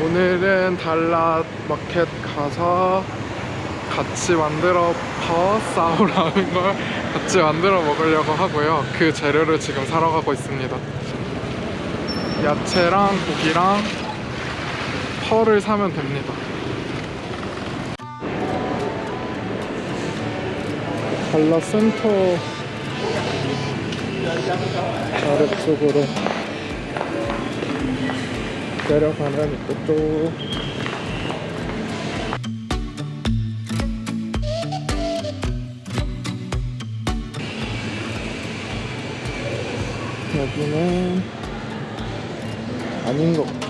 오늘은 달랏 마켓 가서 같이 만들어 파워싸우라는 걸 같이 만들어 먹으려고 하고요. 그 재료를 지금 사러 가고 있습니다. 야채랑 고기랑 펄을 사면 됩니다. 달랏 센터 아래쪽으로 내려가면 이쪽 여기는 아닌 것 같아요.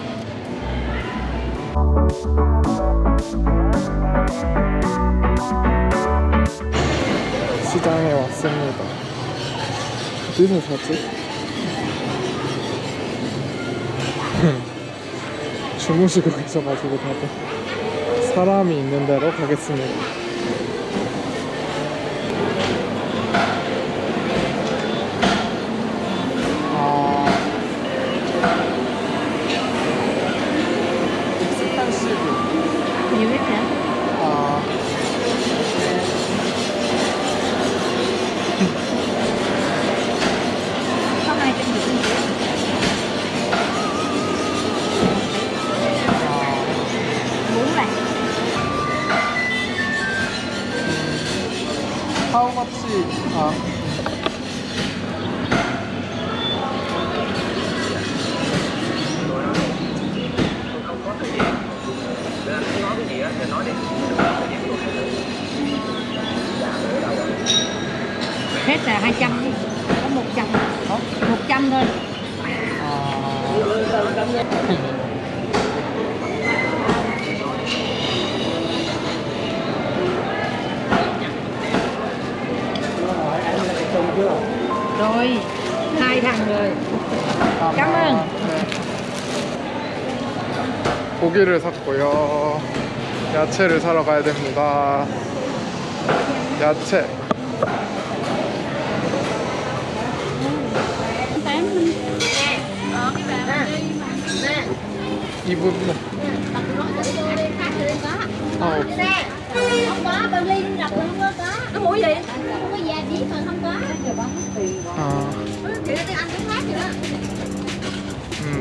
시장에 왔습니다. 어디서 사지? 주무시고 계셔가지고 다들 사람이 있는 데로 가겠습니다. How much? Hết là 200 đi, có 100, 100 thôi. Rồi, 2 thằng rồi. Cảm ơn. 고기를 샀고요. 야채를 사러 가야 됩니다. 야채. 이분 Không có, bao ly đập không có. Nó mũi gì? Không có da biết thôi, không có. Thì nó ăn cái khác vậy đó.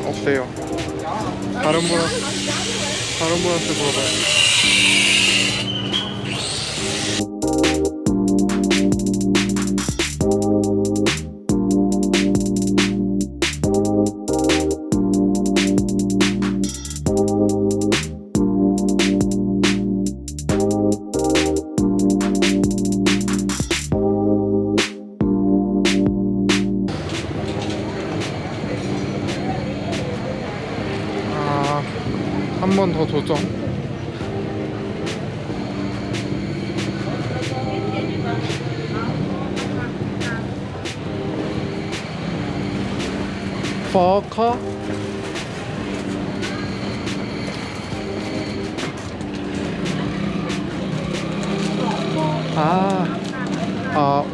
없대요. 다른 분한테 물어봐요. 한 번 더 도전. 버커?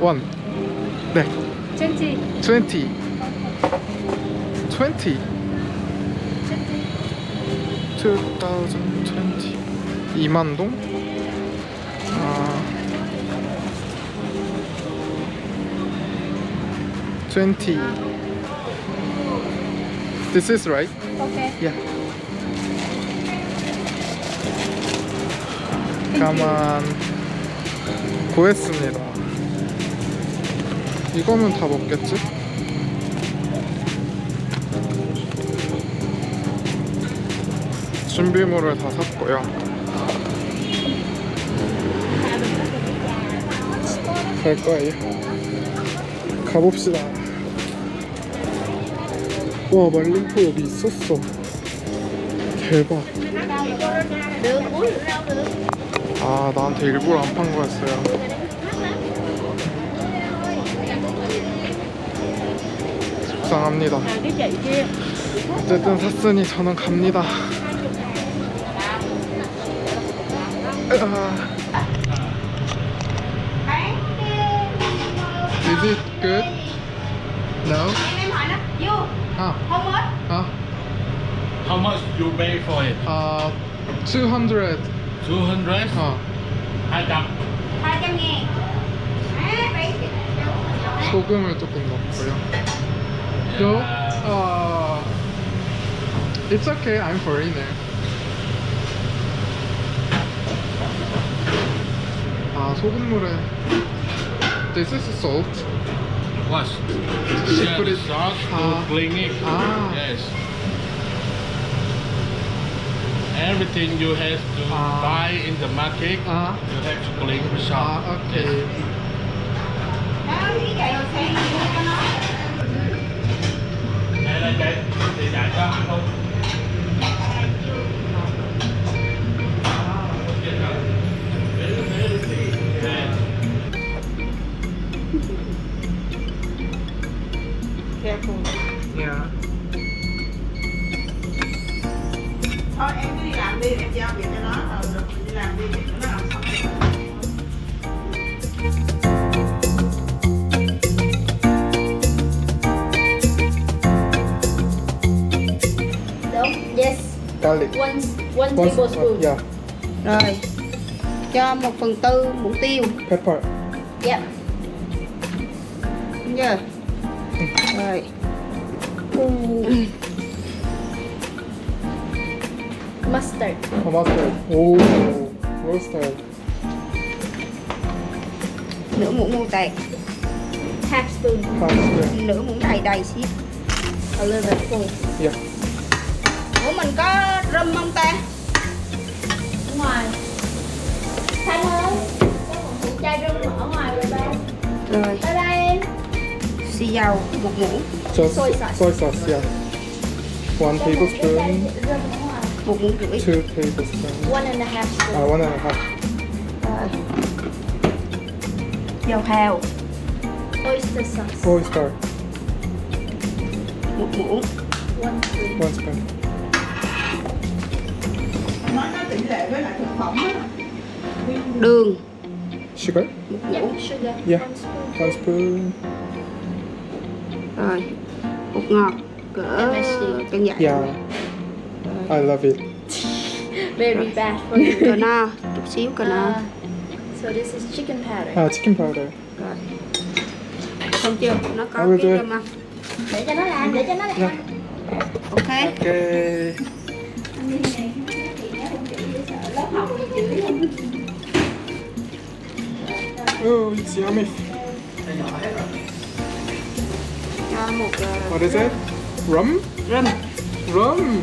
원. 네. 20. 2020 2만동? $20. This is right? Okay. Yeah. Come on. 구했습니다. 이거면 다 먹겠지? 준비물을 다 샀고요. 갈 거예요. 가봅시다. 와, 말림포 여기 있었어. 대박. 아, 나한테 일부러 안 판 거였어요. 속상합니다. 어쨌든 샀으니 저는 갑니다. Is it good? No? Em hỏi nó vô. Không hết. How much you pay for it? 200. 200? 200. 200.000. 소금을 조금 넣고요. No, it's okay. I'm foreigner. 소금물에 this is salt. What? She Yeah, put the it. sauce to clean it. Yes. Everything you have to buy in the market, you have to clean the sauce. Okay. Đây, thì đại có ăn không? Careful. Yeah. Thôi em cứ đi làm đi, em giao việc cho nó rồi đi làm đi, nó làm xong. Đúng. Yes. Garlic. One tablespoon. Yeah. Rồi, cho 1/4 muỗng tiêu. Pepper. Yep. Đúng chưa? Rồi. Mustard. Mustard. Mustard. Nửa muỗng ngô tẹt. Half spoon. Mustard. Nửa muỗng đầy xíu. A little bit full. Yeah. Ủa mình có râm không ta? Ở ngoài. Thanh ơi, có một chai rung ở ngoài rồi ba. Rồi, Bye bye em. xì dầu 1 muỗng. Just Soy sauce. Soy sauce. Yeah. 1 tablespoon. 1 muỗng rưỡi. 2 tablespoons. 1.5 spoon. 1.5. Rồi. Dầu hào Oyster sauce. Oyster. 1 muỗng. 1 spoon. 1 spoon. Nói nó tỷ lệ với lại thực phẩm á. Đường Sugar. 1 muỗng. Sugar. Yeah. 1 spoon. 1 spoon. Rồi. Bột ngọt cỡ cân dạy. Yeah. I love it. Very bad for you. Cờ no, chút xíu cờ no. So this is chicken powder. Chicken powder. Rồi. Xong chưa? Nó có I will cái do it. râm không? Để cho nó làm, để cho nó làm. Yeah. Ok. Okay. Oh, it's yummy. Cho một What is it? Rum? râm. Rum.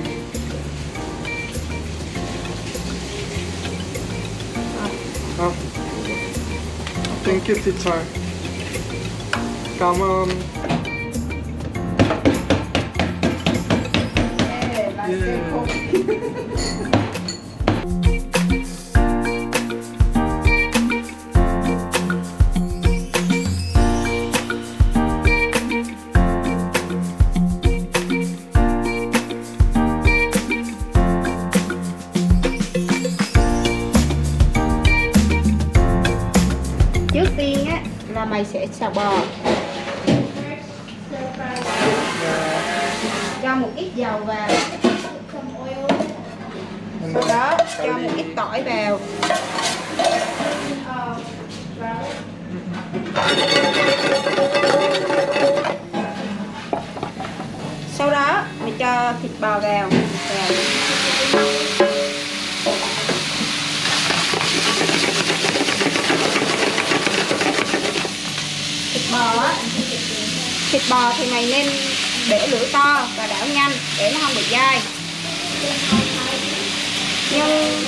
Thank you, teacher. Cảm ơn. Trước tiên á là mày sẽ xào bò. Cho một ít dầu vào. Sau đó cho một ít tỏi vào. Sau đó mày cho thịt bò vào. Thịt bò thì mày nên để lửa to và đảo nhanh để nó không bị dai. Nhưng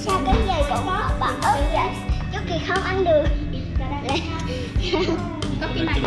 Sao cái gì cũng có bỏ ớt vậy? Trước kia không ăn được. Có cái này.